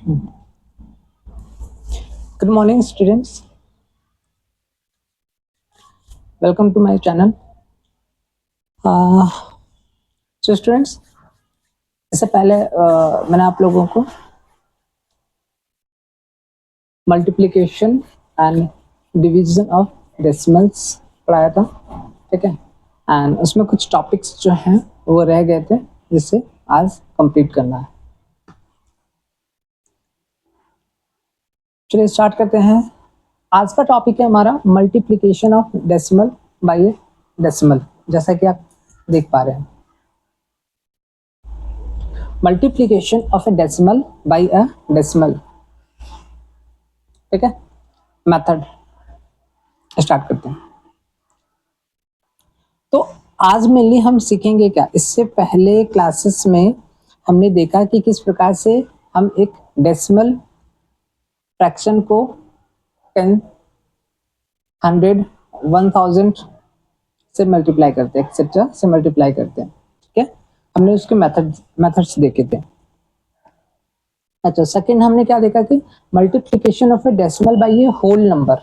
Good morning, students. Welcome to my channel. So students, इससे पहले मैंने आप लोगों को multiplication and division of decimals पढ़ाया था, ठीक है। एंड उसमें कुछ टॉपिक्स जो हैं वो रह गए थे, जिसे आज कंप्लीट करना है। चलिए स्टार्ट करते हैं। आज का टॉपिक है हमारा multiplication of decimal by decimal. जैसा कि आप देख पा रहे हैं, multiplication of a decimal by a decimal, ठीक है। मेथड स्टार्ट करते हैं। तो आज मेनली हम सीखेंगे क्या। इससे पहले क्लासेस में हमने देखा कि किस प्रकार से हम एक डेसिमल फ्रैक्शन को 10, 100, 1000 से मल्टीप्लाई करते हैं, एक्सेट्रा से मल्टीप्लाई करते हैं, ठीक है। हमने उसके मेथड्स देखे थे। अच्छा, सेकंड हमने क्या देखा कि multiplication of a decimal by a whole number,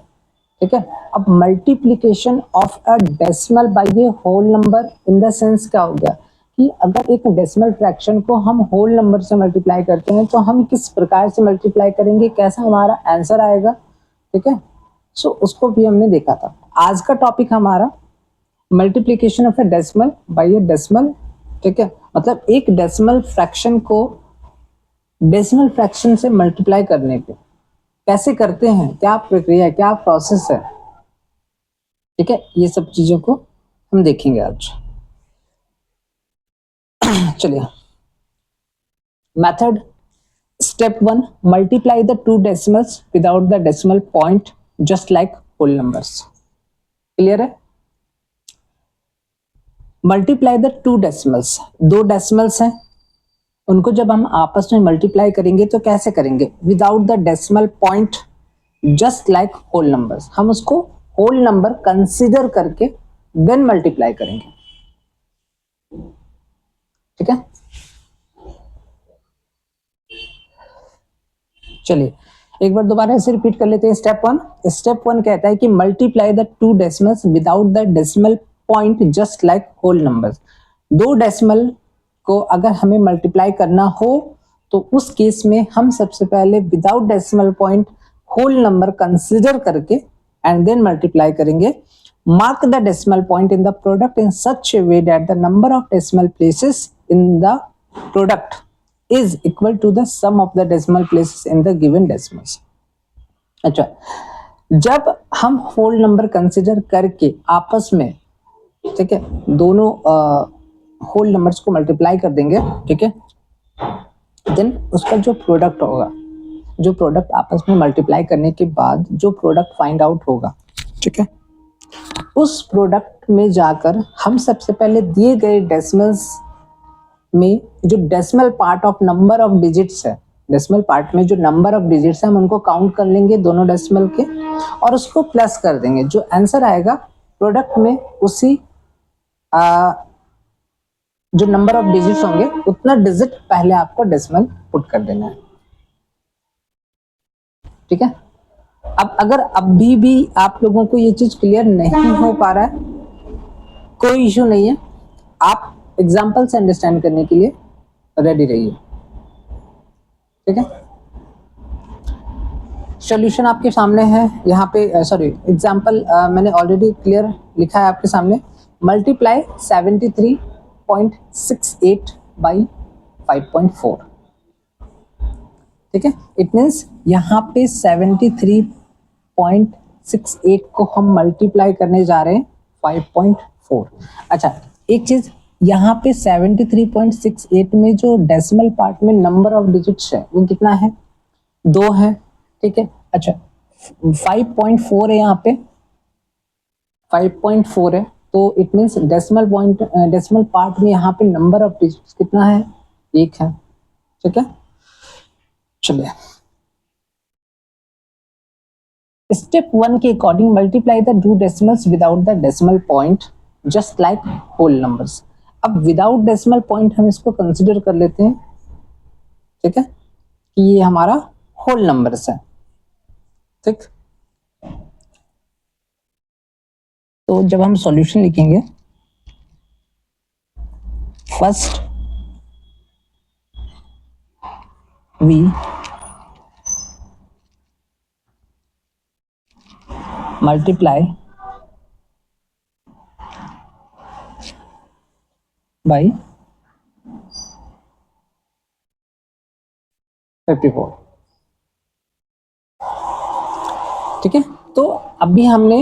ठीक है। अब multiplication of a decimal by a whole number in the sense क्या हो गया कि अगर एक डेसिमल फ्रैक्शन को हम होल नंबर से मल्टीप्लाई करते हैं तो हम किस प्रकार से मल्टीप्लाई करेंगे, कैसा हमारा आंसर आएगा, ठीक है। सो उसको भी हमने देखा था। आज का टॉपिक हमारा multiplication of a decimal by a decimal, ठीक है। मतलब एक डेसिमल फ्रैक्शन को डेसिमल फ्रैक्शन से मल्टीप्लाई करने पे कैसे करते हैं, क्या प्रक्रिया है, क्या प्रोसेस है, ठीक है। ये सब चीजों को हम देखेंगे आज। चलिए, method step 1, multiply the two decimals without the decimal point just like whole numbers. Clear है। मल्टीप्लाई द टू डेसिमल्स, दो डेसिमल्स हैं, उनको जब हम आपस में मल्टीप्लाई करेंगे तो कैसे करेंगे, without the decimal point just like whole numbers. हम उसको होल नंबर कंसीडर करके देन मल्टीप्लाई करेंगे, ठीक है। चलिए एक बार दोबारा ऐसे रिपीट कर लेते हैं। स्टेप वन कहता है कि multiply the two decimals without the decimal point just like whole numbers. दो डेसिमल को अगर हमें मल्टीप्लाई करना हो तो उस केस में हम सबसे पहले without decimal point whole number consider करके एंड देन मल्टीप्लाई करेंगे। Mark the decimal point in the product in such a way that the number of decimal places in the product is equal to the sum of the decimal places in the given decimals। अच्छा, जब हम whole number consider करके आपस में, ठीक है, दोनों whole numbers को मल्टीप्लाई कर देंगे, ठीक है, देन उसका जो प्रोडक्ट होगा, जो प्रोडक्ट आपस में मल्टीप्लाई करने के बाद जो प्रोडक्ट फाइंड आउट होगा, ठीक है, उस प्रोडक्ट में जाकर हम सबसे पहले दिए गए डेसिमल्स में जो decimal part of number of digits है, डेसिमल पार्ट में जो नंबर ऑफ डिजिट्स है हम उनको काउंट कर लेंगे दोनों डेसिमल के और उसको प्लस कर देंगे। जो आंसर आएगा प्रोडक्ट में उसी जो नंबर ऑफ डिजिट्स होंगे उतना डिजिट पहले आपको डेसिमल पुट कर देना है, ठीक है। अब अगर अभी भी आप लोगों को ये चीज क्लियर नहीं हो पा रहा है, कोई इश्यू नहीं है, आप एग्जाम्पल से अंडरस्टैंड करने के लिए रेडी रहिए, ठीक है। सॉल्यूशन आपके सामने है यहाँ पे, सॉरी एग्जाम्पल मैंने ऑलरेडी क्लियर लिखा है आपके सामने। मल्टीप्लाई 73.68 बाई 5.4, ठीक है। इट मीन्स यहाँ पे 73.68 को हम मल्टीप्लाई करने जा रहे हैं 5.4। अच्छा, एक चीज यहाँ पे 73.68 में जो डेसिमल पार्ट में नंबर ऑफ डिजिट्स है वो कितना है, 2 है, ठीक है। अच्छा, 5.4 है, यहाँ पे 5.4 है, तो इट मीन्स डेसिमल पार्ट में यहाँ पे नंबर ऑफ डिजिट्स कितना है, 1 है, ठीक है। चलिए स्टेप 1 के according multiply the two decimals without the decimal point just like whole numbers. अब विदाउट डेसिमल पॉइंट हम इसको कंसिडर कर लेते हैं, ठीक है, कि ये हमारा होल नंबर्स है, ठीक। तो जब हम सॉल्यूशन लिखेंगे, फर्स्ट वी मल्टीप्लाई बाई 54, ठीक है। तो अभी हमने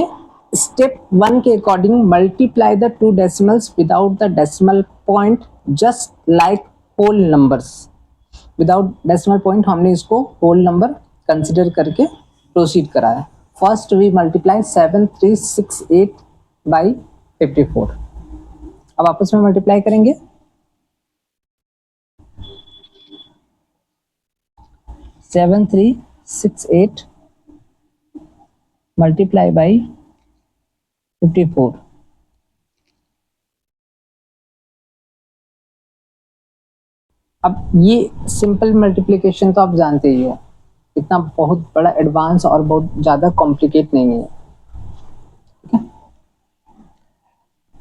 स्टेप 1 के according multiply the two decimals without the decimal point just like whole numbers. Without decimal point हमने इसको होल नंबर कंसिडर करके प्रोसीड करा है। First we multiply 7368 by 54। अब आपस में मल्टीप्लाई करेंगे। 7368 मल्टीप्लाई बाई 54। अब ये सिंपल मल्टीप्लिकेशन तो आप जानते ही हो, इतना बहुत बड़ा एडवांस और बहुत ज़्यादा कॉम्प्लिकेट नहीं है, ठीक है।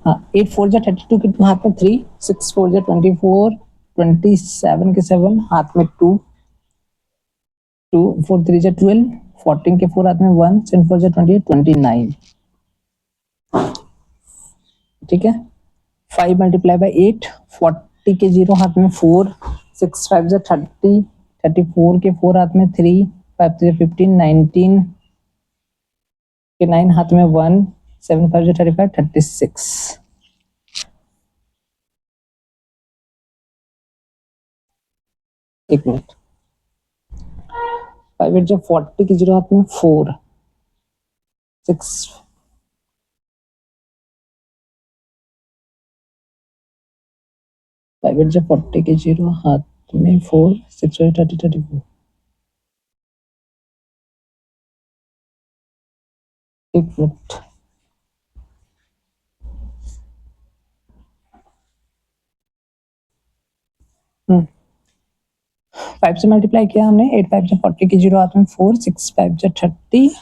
हाँ, 8 4 जा 32 के 2 हाथ में 3, 6 4 जा 24, 27 के 7 हाथ में 2, 2 4 3 जा 12, 14 के 4 हाथ में 1, 7 4 जा 28, 29, ठीक है। 5 मल्टीप्लाई बाई 8, 40 के 0 हाथ में 4, 6 5 जा 30, 34 के 4 हाथ में 3, 5 3 15, 19 के 9 हाथ में 1, 7 5 जा 35, 36। एक मिनट, 5 8 जा 40 के 0 हाथ में 4, 6 5 8 जा 40 के 0 हाथ में 4, 6 5 30 34। एक मिनट, फाइव से मल्टीप्लाई किया हमने, 8 5 जा 40 के 0 हाथ में 4, 6 5 जा 30,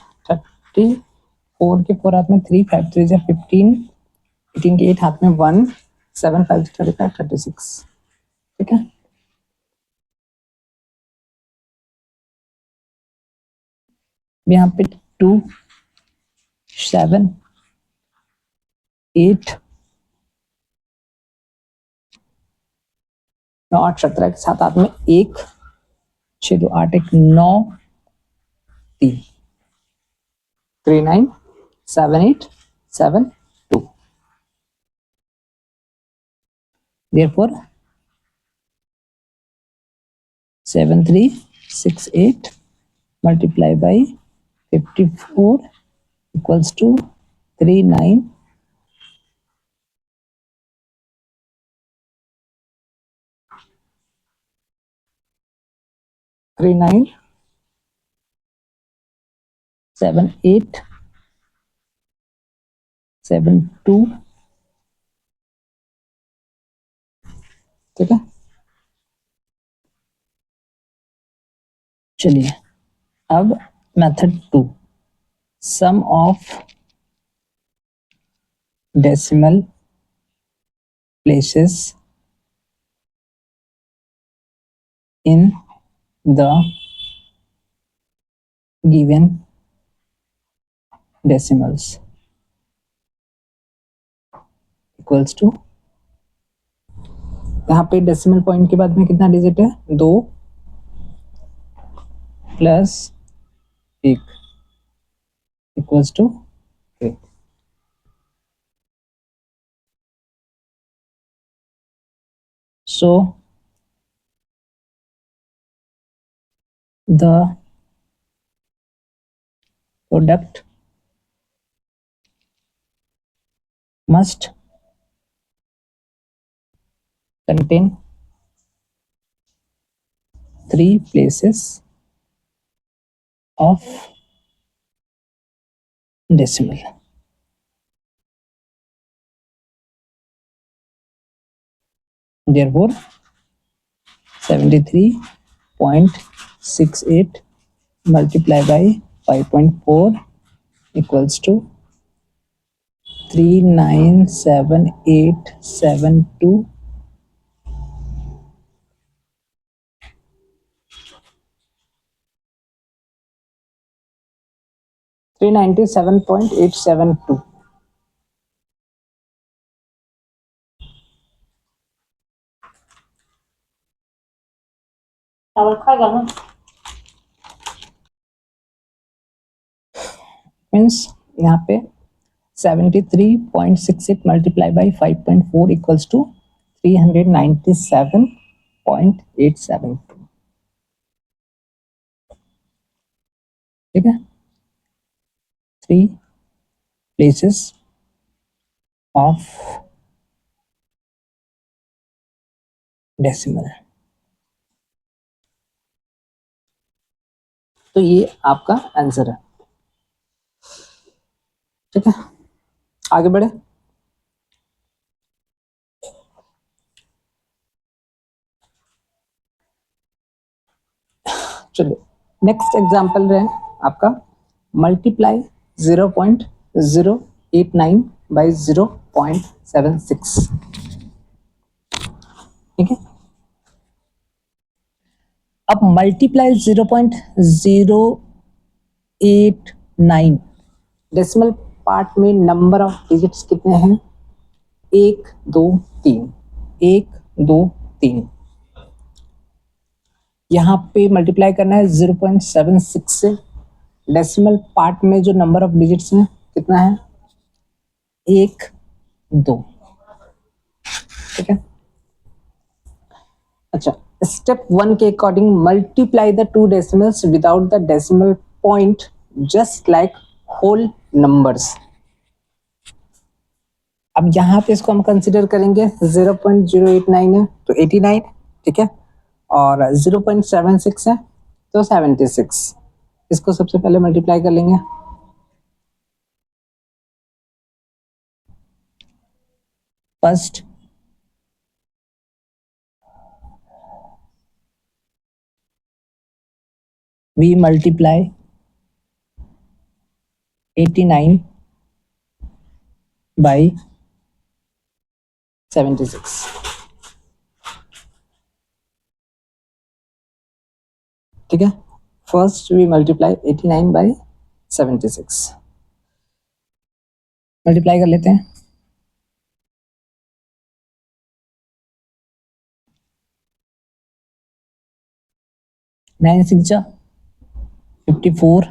4 के 4 हाथ में 3, 5 3 जा 15, 18 के 8 हाथ में 1, 7 5 जा 35, 36, ठीक है। यहाँ पे 2 7 8 9 8 17 के साथ हाथ में 1, 6 2 8 1 9 3 3 9 7 8 7 2। Therefore 7368 multiply by 54 equals to 39 7 8 7 2, ठीक है। चलिए अब method 2, sum of decimal places in the given decimals equals to, यहाँ पे डेसिमल पॉइंट के बाद में कितना डिजिट है, 2 plus 1 equals to 3। So the product must contain 3 places of decimal। Therefore 73.68 multiply by 5.4 equals to 397,872. 397.872. चावल खाएगा ना? मीन्स यहाँ पे 73.68 मल्टीप्लाई बाई 5.4 इक्वल्स टू 397.872. ठीक है, 3 places of डेसिमल. तो ये आपका आंसर है. ठीक है, आगे बढ़े. चलिए नेक्स्ट एग्जांपल रहे आपका मल्टीप्लाई 0.089 बाई 0.76. ठीक है, अब मल्टीप्लाई 0.089 डेसिमल पार्ट में नंबर ऑफ डिजिट्स कितने हैं? 1 2 3, 1 2 3. यहाँ पे मल्टीप्लाई करना है 0.76 से. डेसिमल पार्ट में जो नंबर ऑफ डिजिट्स हैं कितना है? 1 2. ठीक है, अच्छा स्टेप 1 के according multiply the two decimals without the decimal point just like whole numbers. अब यहाँ पे इसको हम कंसिडर करेंगे 0.089 है तो 89. ठीक है, और 0.76 है तो 76. इसको सबसे पहले मल्टीप्लाई कर लेंगे. First we multiply 89 by 76. ठीक है, first we multiply 89 by 76. Multiply कर लेते हैं. नाइन सिक्स जा 54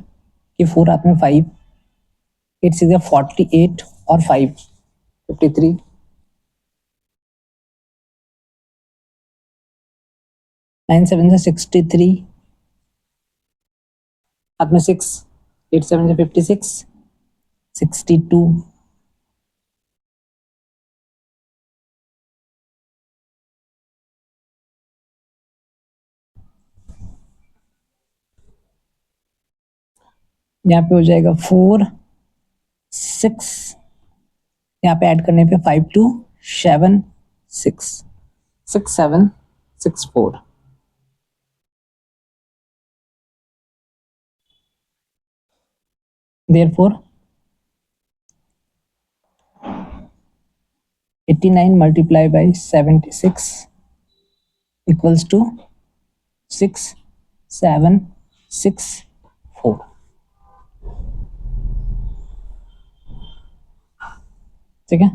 की 4 हाथ में 5, 8 सीधे 48 और 5 53. 9 7 से 63 हाथ में 6, 8 7 से 56 62. यहाँ पे हो जाएगा 4 6, यहाँ पे ऐड करने पे 5 2 7 6 6 7 6 4. Therefore 89 multiplied by 76 equals to 6 7 6 4. ठीक है,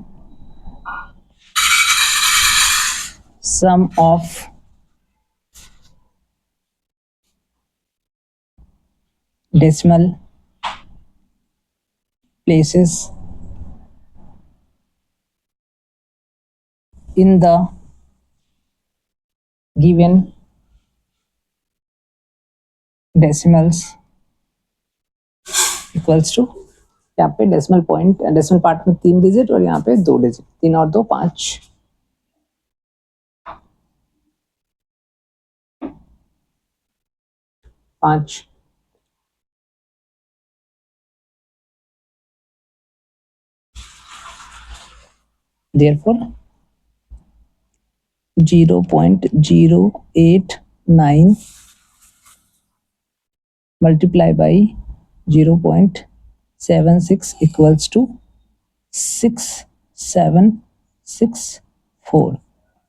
sum of decimal places in the given decimals equals to, यहाँ पे डेसिमल पॉइंट डेसिमल पार्ट में 3 डिजिट और यहाँ पे 2 डिजिट, 3 और 2 5. Therefore 0.089 multiply by 0.76 equals to 6764। तो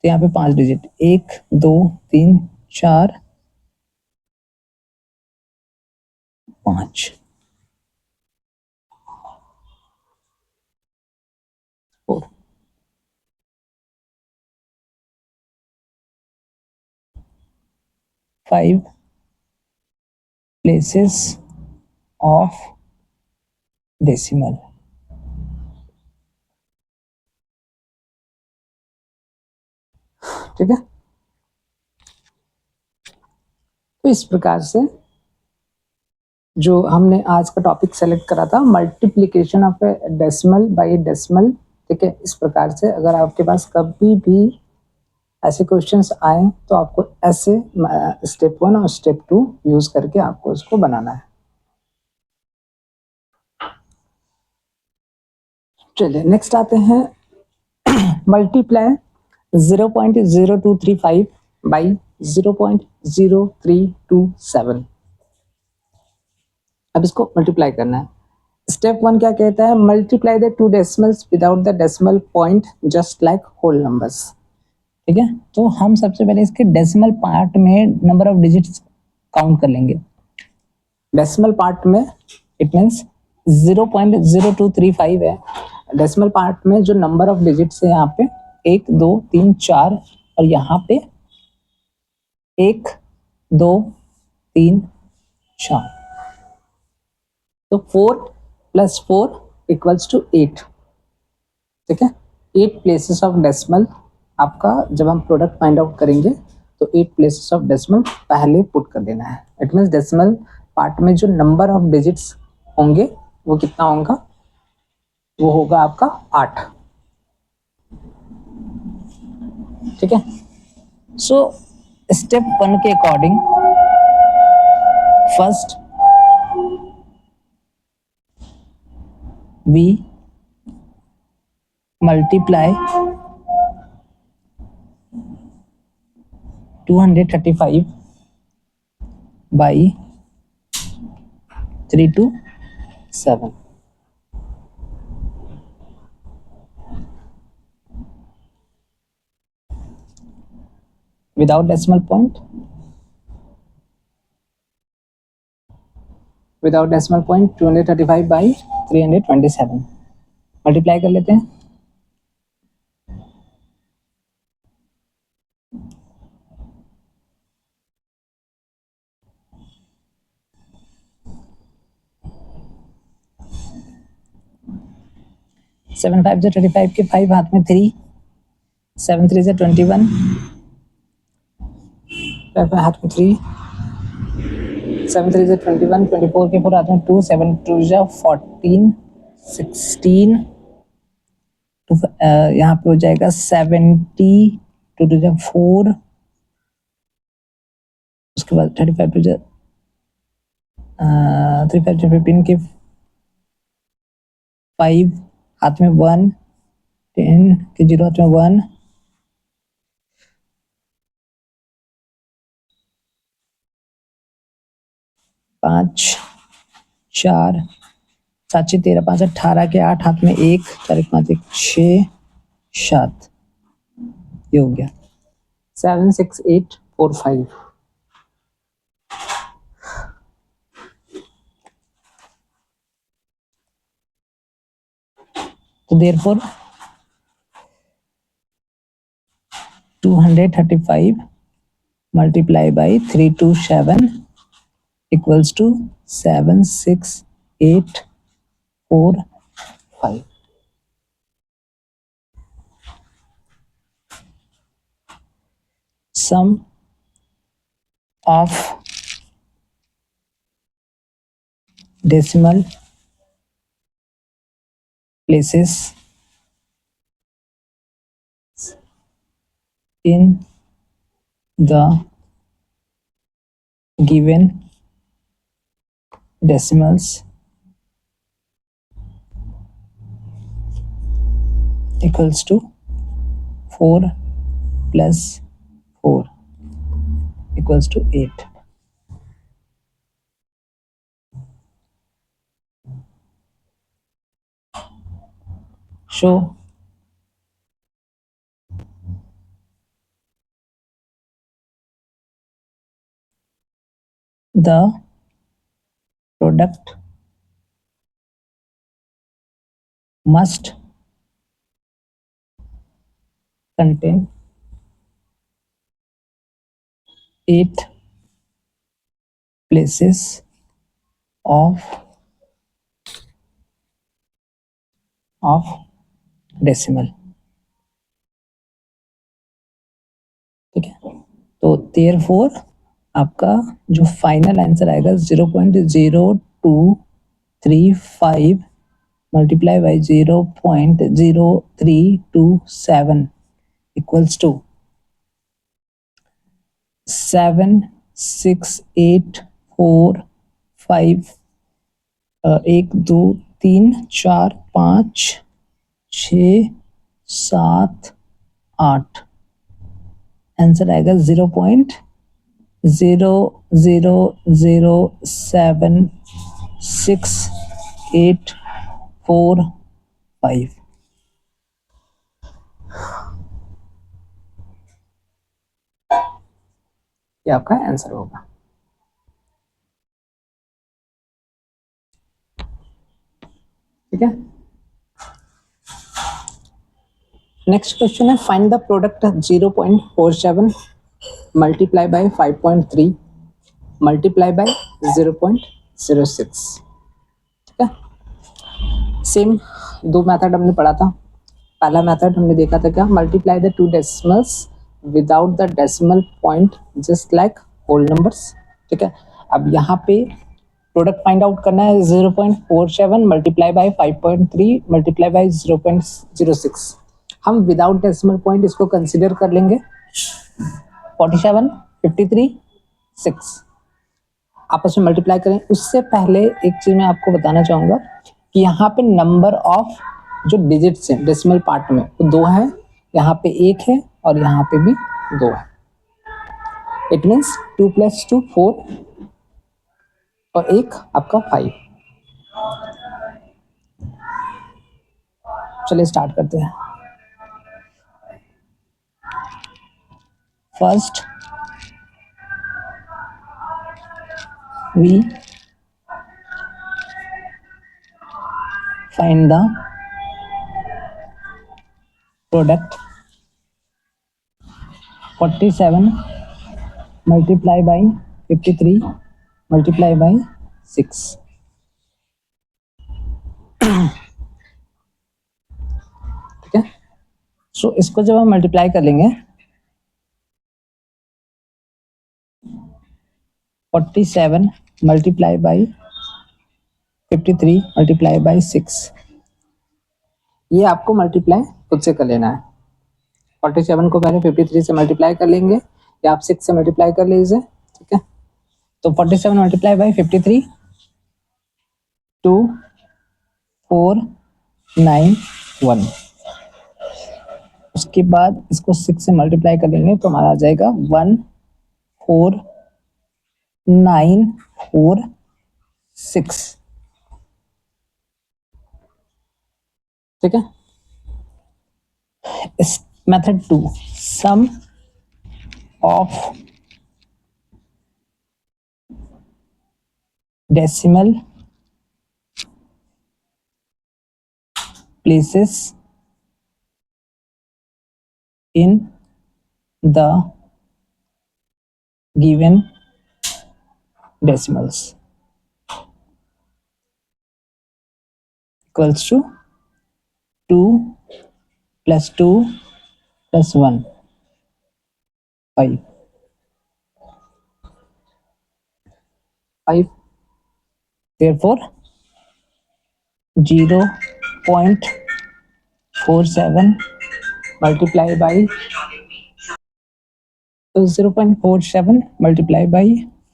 यहाँ पे 5 डिजिट 1 2 3 4 5 4। 5 places of decimal। ठीक है, तो इस प्रकार से जो हमने आज का टॉपिक सेलेक्ट करा था multiplication of a decimal by decimal. ठीक है, इस प्रकार से अगर आपके पास कभी भी ऐसे क्वेश्चंस आए तो आपको ऐसे स्टेप 1 और स्टेप 2 यूज करके आपको उसको बनाना है। चलिए नेक्स्ट आते हैं मल्टीप्लाई 0.0235 बाई 0.0327। अब इसको मल्टीप्लाई करना है। स्टेप 1 क्या कहता है, multiply the two decimals without the decimal point just like whole numbers. ठीक है, तो हम सबसे पहले इसके डेसिमल पार्ट में नंबर ऑफ डिजिट्स काउंट कर लेंगे। डेसिमल पार्ट में इट मींस 0.0235 है। डेसिमल पार्ट में जो नंबर ऑफ डिजिट्स है यहाँ पे 1 2 3 4 और यहाँ पे 1 2 3 4। तो 4 + 4 = 8। ठीक है, 8 प्लेसेस ऑफ डेसिमल आपका जब हम प्रोडक्ट फाइंड आउट करेंगे तो 8 प्लेसेस ऑफ डेसिमल पहले पुट कर देना है। इट मींस डेसिमल पार्ट में जो नंबर ऑफ डिजिट्स होंगे वो कितना होगा, वो होगा आपका 8। ठीक है, सो स्टेप 1 के according first we multiply 235 by 327। Without decimal point, without decimal point 235 by 327 multiply कर लेते हैं। सेवन 5 से 35 के 5 हाथ में 3, 7 3 से 21, 5 हाथ में 3, 7 3 से 21, 24 के 4 हाथ में 2, 7 2 से 14, 16 तो यहाँ पे हो जाएगा 70, 2 2 से 4, उसके बाद 35 2 से 35 से 15 के 5 हाथ में 1, 10 के 0 हाथ में 1, 5 4 7 6 13 5 18 के 8 हाथ में 1, 4 1 5 1 6 7 ये हो गया 7 6 8 4 5। तो therefore 235 multiply by 327 equals to 76845। Sum of decimal places in the given decimals equals to 4 plus 4 equals to 8। show the product must contain 8 places of decimal. ठीक है, तो देयरफॉर आपका जो फाइनल आंसर आएगा 0.0235 multiply by 0.0327 equals to 7685 1 2 3 4 5 6 7 8। Answer आएगा 0.0007685। ये आपका answer होगा। ठीक है, नेक्स्ट क्वेश्चन है find the product 0.47 multiply by 5.3 multiply by 0.06। ठीक है, सेम दो मेथड हमने पढ़ा था। पहला मेथड हमने देखा था क्या, multiply the two decimals without the decimal point just like whole numbers. ठीक है, अब यहाँ पे प्रोडक्ट फाइंड आउट करना है 0.47 मल्टीप्लाई बाय 5.3 मल्टीप्लाई बाय 0.06। हम विदाउट डेसिमल पॉइंट इसको कंसीडर कर लेंगे 47 53 6 आपस में मल्टीप्लाई करें। उससे पहले एक चीज मैं आपको बताना चाहूंगा कि यहाँ पे नंबर ऑफ जो डिजिट्स हैं डेसिमल पार्ट में वो 2 है, यहाँ पे 1 है और यहाँ पे भी 2 है। इट मीन्स 2 + 2 4 और 1 आपका 5। चलिए स्टार्ट करते हैं। First we find the product 47 multiply by 53 multiply by 6। ठीक है, सो इसको जब हम मल्टीप्लाई कर लेंगे 47 मल्टीप्लाई बाई 53 मल्टीप्लाई बाई 6, ये आपको मल्टीप्लाई खुद से कर लेना है। 47 को पहले 53 से मल्टीप्लाई कर लेंगे या आप 6 से मल्टीप्लाई कर लीजिए। ठीक है, तो 47 मल्टीप्लाई बाई 53 2491। उसके बाद इसको 6 से मल्टीप्लाई कर लेंगे तो हमारा आ जाएगा 14946। ठीक है, इस method 2 sum of decimal places in the given decimals equals to 2 plus 2 plus 1 5 5। therefore 0.47 multiply by 0.47 multiply by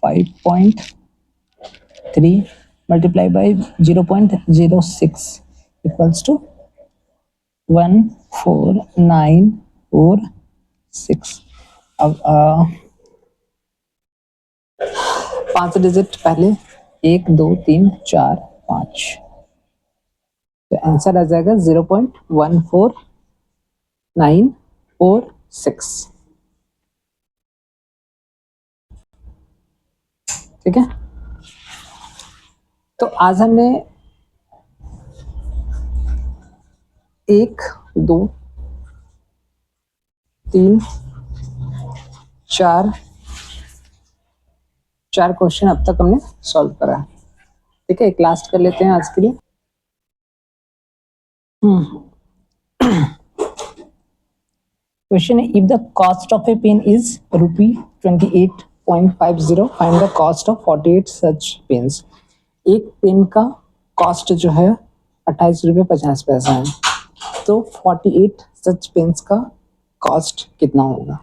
5.3 multiply by 0.06 equals to 14946। अब 5 डिजिट पहले 1 2 3 4 5 तो आंसर आ जाएगा 0.14946। ठीक है, तो आज हमने 1 2 3 4 क्वेश्चन अब तक हमने सॉल्व करा है। ठीक है, एक लास्ट कर लेते हैं आज के लिए। क्वेश्चन है, if the cost of a pen is ₹28.50, find the cost of 48 such pens. एक पेन का कॉस्ट जो है 28.50 है, तो 48 सच पेन्स का कॉस्ट कितना होगा।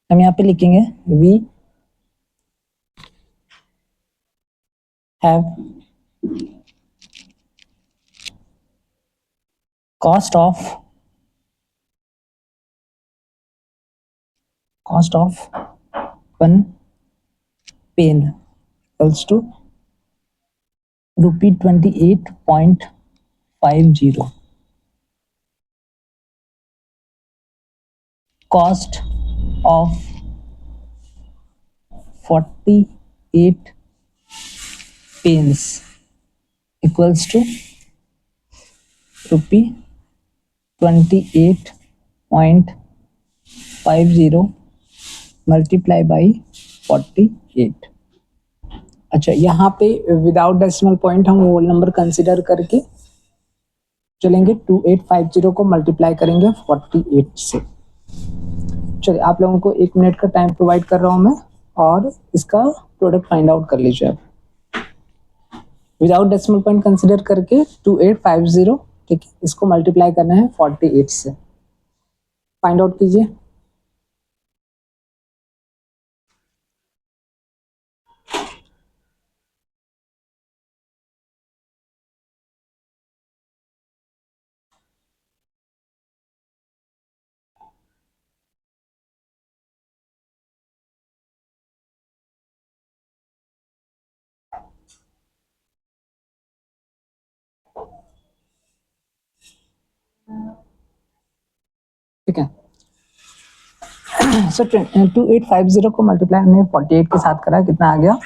हम यहाँ पे लिखेंगे we have cost of one pen equals to ₹28.50. Cost of 48 pens equals to ₹28.50 multiply by 48। अच्छा, यहाँ पे विदाउट डेसिमल पॉइंट हम होल नंबर कंसिडर करके चलेंगे। 2850 को मल्टीप्लाई करेंगे 48 से। चलिए, आप लोगों को 1 मिनट का टाइम प्रोवाइड कर रहा हूँ मैं, और इसका प्रोडक्ट फाइंड आउट कर लीजिए आप विदाउट डेसिमल पॉइंट कंसिडर करके 2850। ठीक है, इसको मल्टीप्लाई करना है 48 से। फाइंड आउट कीजिए। ठीक है, सो 2850 को मल्टीप्लाई हमने 48 के साथ करा, कितना आ गया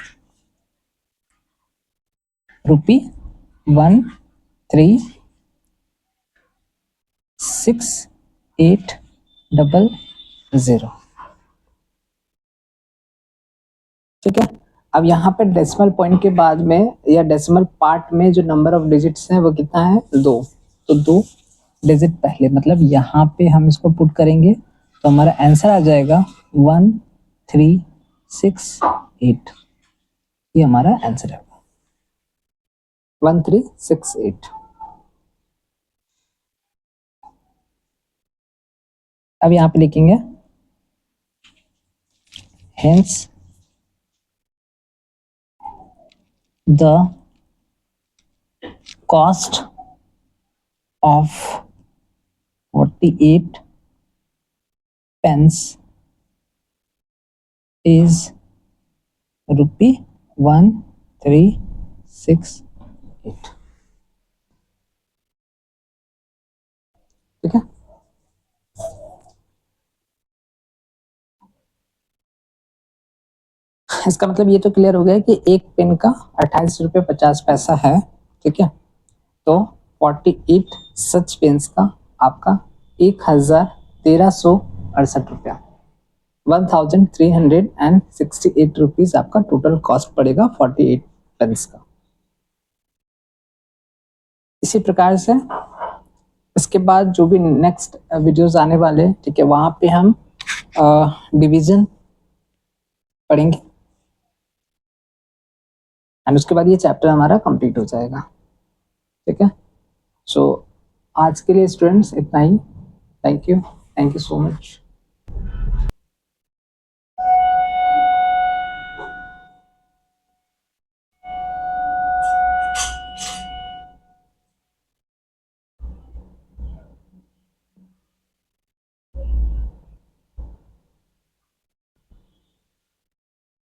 ₹136800। ठीक है, अब यहाँ पे डेसिमल पॉइंट के बाद में या डेसिमल पार्ट में जो नंबर ऑफ डिजिट्स हैं वो कितना है 2, तो 2 डिजिट पहले, मतलब यहाँ पे हम इसको पुट करेंगे तो हमारा आंसर आ जाएगा 1368। ये हमारा आंसर है 1368। अब यहाँ पे लिखेंगे hence the cost of 48 pence is ₹1368। ठीक है, इसका मतलब ये तो क्लियर हो गया कि एक पेन का 28.50 है। ठीक है, तो 48 सच पेन्स का आपका 1368 रुपया, 1368 रुपीज आपका टोटल कॉस्ट पड़ेगा 48 पेन्स का। इसी प्रकार से इसके बाद जो भी नेक्स्ट वीडियोस आने वाले हैं, ठीक है, वहां पे हम डिवीजन पढ़ेंगे, एंड उसके बाद ये चैप्टर हमारा कंप्लीट हो जाएगा। ठीक है, सो आज के लिए स्टूडेंट्स इतना ही। Thank you so much.